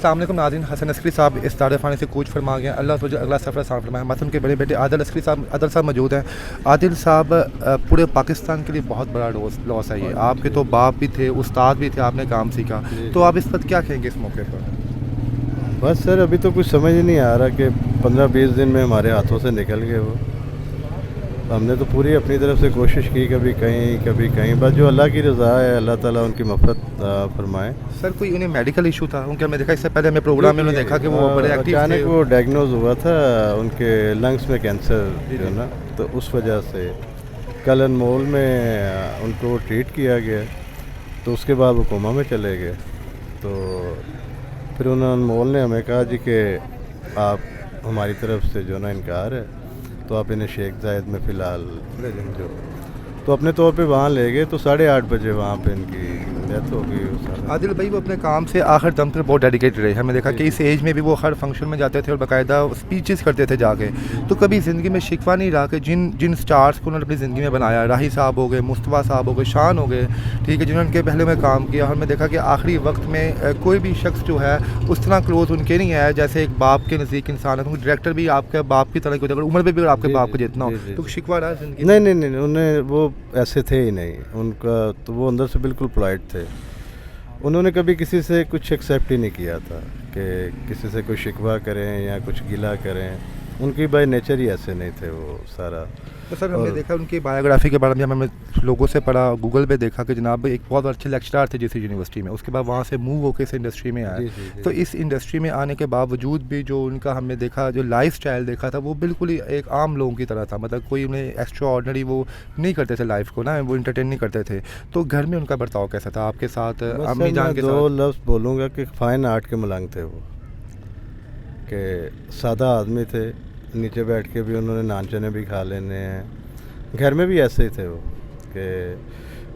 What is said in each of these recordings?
अस्सलाम वालेकुम नाज़रीन। हसन अस्करी साहब इस दार फ़ानी से कूच फरमा गए। अल्लाह तो जो अगला सफ़र आसान फरमाए। हमारे उनके बड़े बेटे आदिल साहब मौजूद हैं। आदिल साहब पूरे पाकिस्तान के लिए बहुत बड़ा लॉस है ये। आपके तो बाप भी थे, उस्ताद भी थे, आपने काम सीखा, तो आप इस वक्त क्या कहेंगे इस मौके पर? बस सर, अभी तो कुछ समझ ही नहीं आ रहा कि 15-20 दिन में हमारे हाथों से निकल गए वो। हमने तो पूरी अपनी तरफ से कोशिश की, कभी कहीं, बस जो अल्लाह की रज़ा है, अल्लाह ताला उनकी मग़फ़िरत फरमाए। सर कोई उन्हें मेडिकल इशू था उनके? हमने देखा इससे पहले हमें प्रोग्राम में उन्होंने देखा कि वो बड़े एक्टिव थे। अचानक वो डायग्नोज हुआ था, उनके लंग्स में कैंसर जो ना, तो उस वजह से कल अनमोल में उनको ट्रीट किया गया, तो उसके बाद वो कोमा में चले गए। तो फिर उन्होंने अनमोल ने हमें कहा जी कि आप हमारी तरफ से जो ना इनकार है, तो आप इन्हें शेख जायद में फ़िलहाल ले जो, तो अपने तौर पे वहाँ ले गए। तो 8:30 बजे वहाँ पे इनकी डेथ हो गई। आदिल भाई वो अपने काम से आखिर दम तक बहुत डेडिकेटेड रहे। हमें देखा कि इस एज में भी वो हर फंक्शन में जाते थे और बाकायदा स्पीचेस करते थे जाके। तो कभी ज़िंदगी में शिकवा नहीं रहा कि जिन स्टार्स को उन्होंने अपनी ज़िंदगी में बनाया, राही साहब हो गए, मुस्तफ़ा साहब हो गए, शान हो गए, ठीक है, जिन्होंने उनके पहले में काम किया। हमने देखा कि आखिरी वक्त में कोई भी शख्स जो है उस तरह क्लोज उनके नहीं आया जैसे एक बाप के नज़दीक इंसान है। क्योंकि डायरेक्टर भी आपके बाप की तरह होता है, अगर उम्र में भी आपके बाप को जितना हो, तो शिकवा रहा ज़िंदगी? नहीं, उन्हें वो ऐसे थे ही नहीं। उनका तो वो अंदर से बिल्कुल पोलाइट थे। उन्होंने कभी किसी से कुछ एक्सेप्ट ही नहीं किया था कि किसी से कोई शिकवा करें या कुछ गिला करें। उनकी बाय नेचर ही ऐसे नहीं थे वो सारा। तो सर हमने देखा उनकी बायोग्राफी के बारे में, हमने लोगों से पढ़ा, गूगल पे देखा कि जनाब एक बहुत अच्छे लेक्चरर थे जिस यूनिवर्सिटी में, उसके बाद वहाँ से मूव होकर इस इंडस्ट्री में आए। तो इस इंडस्ट्री में आने के बावजूद भी जो उनका हमने देखा, जो लाइफ स्टाइल देखा था, वो बिल्कुल ही एक आम लोगों की तरह था। मतलब कोई उन्हें एक्स्ट्रा ऑर्डनरी वो नहीं करते थे लाइफ को ना, वो इंटरटेन नहीं करते थे। तो घर में उनका बर्ताव कैसा था आपके साथ, अम्मी जान के साथ? 2 लफ्ज़ बोलूँगा कि फ़ाइन आर्ट के मलंग थे वो, कि सादा आदमी थे। नीचे बैठ के भी उन्होंने नान चने भी खा लेने हैं। घर में भी ऐसे ही थे वो कि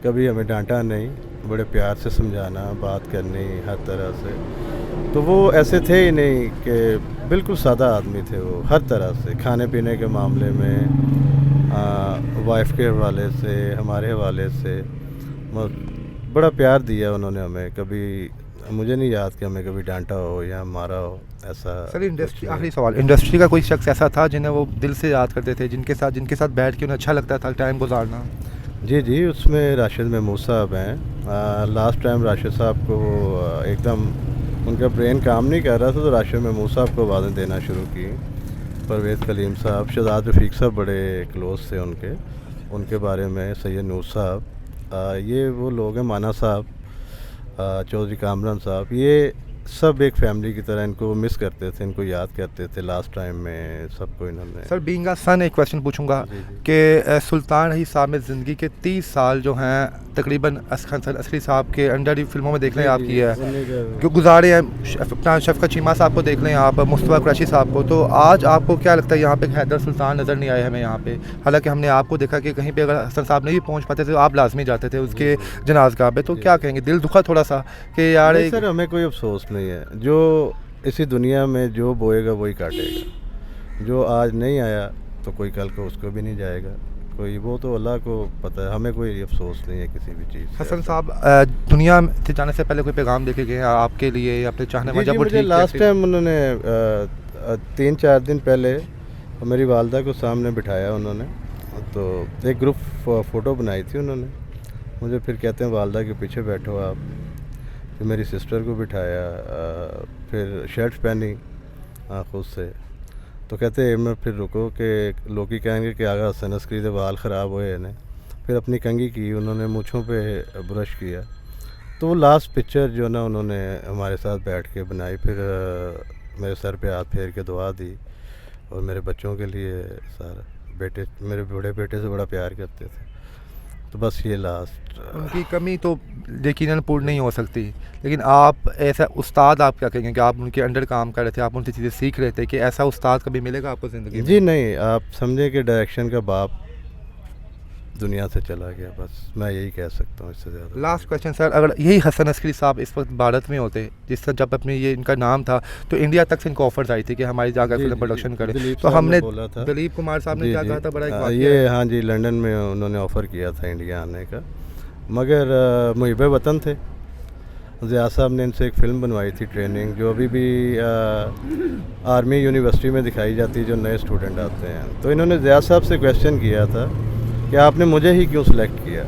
कभी हमें डांटा नहीं, बड़े प्यार से समझाना, बात करनी हर तरह से। तो वो ऐसे थे ही नहीं कि बिल्कुल सादा आदमी थे वो हर तरह से, खाने पीने के मामले में, वाइफ के हवाले से, हमारे हवाले से बड़ा प्यार दिया उन्होंने हमें। कभी मुझे नहीं याद कि हमें कभी डांटा हो या मारा हो ऐसा। सर इंडस्ट्री, आखिरी सवाल, इंडस्ट्री का कोई शख्स ऐसा था जिन्हें वो दिल से याद करते थे, जिनके साथ बैठ के उन्हें अच्छा लगता था टाइम गुजारना? जी, उसमें राशिद महमूद साहब हैं। लास्ट टाइम राशिद साहब को एकदम उनका ब्रेन काम नहीं कर रहा था, तो राशिद महमूद साहब को आवाज़ें देना शुरू की। परवेज़ कलीम साहब, शहजाद रफ़ीक साहब बड़े क्लोज थे उनके बारे में, सैयद नूर साहब, ये वो लोग हैं, माना साहब, चौधरी कामरान साहब, ये सब एक फैमिली की तरह इनको मिस करते थे, इनको याद करते थे। लास्ट टाइम में सबको इन्होंने। सर बीइंग अ सन एक क्वेश्चन पूछूंगा कि सुल्तान रही साहब में ज़िंदगी के 30 साल जो हैं तकरीबन हसन अस्करी साहब के अंडर फिल्मों में देख लें आप, की है जो गुजारे हैं, अपना शफ़क़त चीमा साहब को देख लें आप, मुस्तफ़ा कुरैशी साहब को। तो आज आपको क्या लगता है यहाँ पे हैदर सुल्तान नज़र नहीं आए हमें यहाँ पे? हालांकि हमने आपको देखा कि कहीं पे अगर हसन साहब नहीं पहुँच पाते थे तो आप लाजमी जाते थे उसके जनाज़गाह पे। तो क्या कहेंगे, दिल दुखा थोड़ा सा कि यार? सर हमें कोई अफसोस नहीं है, जो इसी दुनिया में जो बोएगा वही काटेगा। जो आज नहीं आया तो कोई कल को उसको भी नहीं जाएगा कोई, वो तो अल्लाह को पता है। हमें कोई अफसोस नहीं है किसी भी चीज़। हसन साहब दुनिया से जाने से पहले कोई पैगाम देखे गए आपके लिए या अपने चाहने वाले? मुझे लास्ट टाइम उन्होंने 3-4 दिन पहले मेरी वालदा को सामने बिठाया उन्होंने, तो एक ग्रुप फ़ोटो बनाई थी उन्होंने। मुझे फिर कहते हैं वालदा के पीछे बैठो आप। फिर मेरी सिस्टर को बिठाया, फिर शर्ट पहनी ख़ुद से। तो कहते मैं फिर रुको कि लोग ही कहेंगे कि आगा हसन अस्करी के बाल ख़राब हुए हैं। फिर अपनी कंघी की, उन्होंने मूँछों पे ब्रश किया। तो वो लास्ट पिक्चर जो ना उन्होंने हमारे साथ बैठ के बनाई। फिर मेरे सर पे हाथ फेर के दुआ दी, और मेरे बच्चों के लिए सारा, बेटे मेरे बड़े बेटे से बड़ा प्यार करते थे। तो बस ये लास्ट, उनकी कमी तो यकीनन पूर्ण नहीं हो सकती, लेकिन आप ऐसा उस्ताद, आप क्या कहेंगे कि आप उनके अंडर काम कर रहे थे, आप उनसे चीज़ें सीख रहे थे, कि ऐसा उस्ताद कभी मिलेगा आपको ज़िंदगी में? जी नहीं, आप समझे कि डायरेक्शन का बाप दुनिया से चला गया, बस मैं यही कह सकता हूँ, इससे ज़्यादा। लास्ट क्वेश्चन सर, अगर यही हसन अस्करी साहब इस वक्त भारत में होते, जिस तरह जब अपने ये इनका नाम था, तो इंडिया तक से इनको ऑफर्स आई थी कि हमारी जगह फिल्म प्रोडक्शन करें, तो हमने बोला था, दिलीप कुमार साहब ने क्या कहा था? बड़ा ये हाँ जी, लंदन में उन्होंने ऑफ़र किया था इंडिया आने का, मगर मुहिब वतन थे, ज़िया साहब ने इनसे एक फ़िल्म बनवाई थी ट्रेनिंग, जो अभी भी आर्मी यूनिवर्सिटी में दिखाई जाती है जो नए स्टूडेंट आते हैं। तो इन्होंने ज़िया साहब से क्वेश्चन किया था कि आपने मुझे ही क्यों सिलेक्ट किया,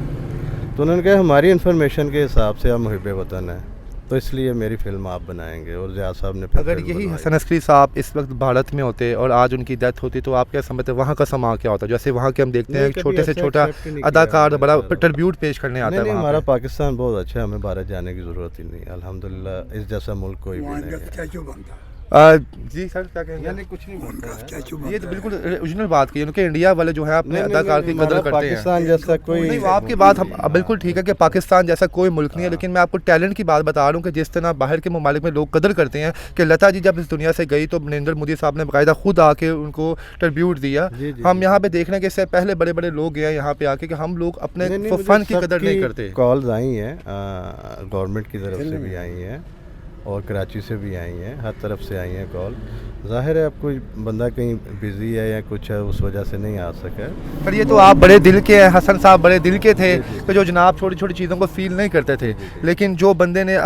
तो उन्होंने कहा हमारी इन्फॉर्मेशन के हिसाब से आप मुहिब वतन हैं, तो इसलिए मेरी फ़िल्म आप बनाएंगे। और ज़िया साहब ने फिर अगर फिल्म यही बनवाई। हसन अस्करी साहब इस वक्त भारत में होते और आज उनकी डेथ होती तो आप क्या समझते वहाँ का समा क्या होता? जैसे वहाँ के हम देखते हैं नहीं, एक कभी छोटे से ऐसा छोटा accept ही नहीं किया अदाकार हमने बड़ा सारा। ट्रिब्यूट पेश करने आता नहीं है नहीं, वहाँ हमारा पे। पाकिस्तान बहुत अच्छा है, हमें भारत जाने की ज़रूरत ही नहीं, अल्हम्दुलिल्लाह इस जैसा मुल्क कोई भी नहीं है। स्टैचू बनता है, जी सर क्या कहेंगे? कुछ नहीं उनका स्टैचू ये बनता तो है। बिल्कुल ओरिजिनल बात की उनके इंडिया वाले जो है अपने अदाकार की कदर करते हैं। पाकिस्तान जैसा कोई नहीं वो आपकी बात हम बिल्कुल ठीक है कि पाकिस्तान जैसा कोई मुल्क नहीं है, लेकिन मैं आपको टैलेंट की बात बता रहा हूँ कि जिस तरह बाहर के ममालिक में लोग कदर करते हैं कि लता जी जब इस दुनिया से गई तो नरेंद्र मोदी साहब ने बाकायदा खुद आके उनको ट्रिब्यूट दिया। जी, जी, हम जी। यहाँ पे देख रहे हैं कि इससे पहले बड़े बड़े लोग गए यहाँ पे आके कि हम लोग अपने नहीं, मुझे फन की कदर सबकी नहीं करते। कॉल्स आई हैं, गवर्नमेंट की तरफ से भी आई हैं और कराची से भी आई हैं, हर तरफ से आई हैं कॉल। ज़ाहिर है अब कोई बंदा कहीं बिज़ी है या कुछ है, उस वजह से नहीं आ सका है। पर ये तो आप बड़े दिल के हैं, हसन साहब बड़े दिल के थे कि जो जनाब छोटी छोटी चीज़ों को फील नहीं करते थे, लेकिन जो बंदे ने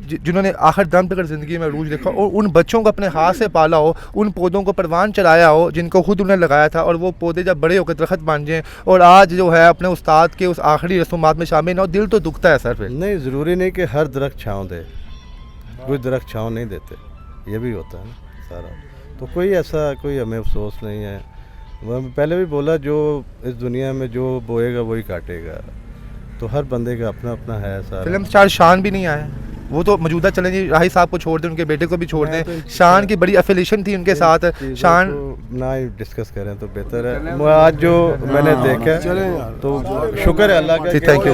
जिन्होंने आखिर दम तक ज़िंदगी में रूज देखा और उन बच्चों को अपने हाथ से पाला हो, उन पौधों को परवान चढ़ाया हो जिनको खुद उन्हें लगाया था, और वो पौधे जब बड़े होकर दरख्त बन जाएँ और आज जो है अपने उस्ताद के उस आखिरी रसूमात में शामिल ना हो, दिल तो दुखता है सर फिर। नहीं, ज़रूरी नहीं कि हर दरख्त छाँव दे, कोई दरख्त छाँव नहीं देते, ये भी होता है ना सारा। तो कोई ऐसा कोई हमें अफसोस नहीं है। मैं पहले भी बोला, जो इस दुनिया में जो बोएगा वही काटेगा, तो हर बंदे का अपना अपना है सारा। फिल्म स्टार शान भी नहीं आए, वो तो मौजूदा चलें जी, राही साहब को छोड़ दें, उनके बेटे को भी छोड़ मैं दें। तो शान की बड़ी एफिलिएशन थी उनके साथ। चीज़ों शान को ना ही डिस्कस करें तो बेहतर है। मैं आज जो मैंने देखा चलें यार। तो शुक्र है अल्लाह का जी, कि थैंक यू।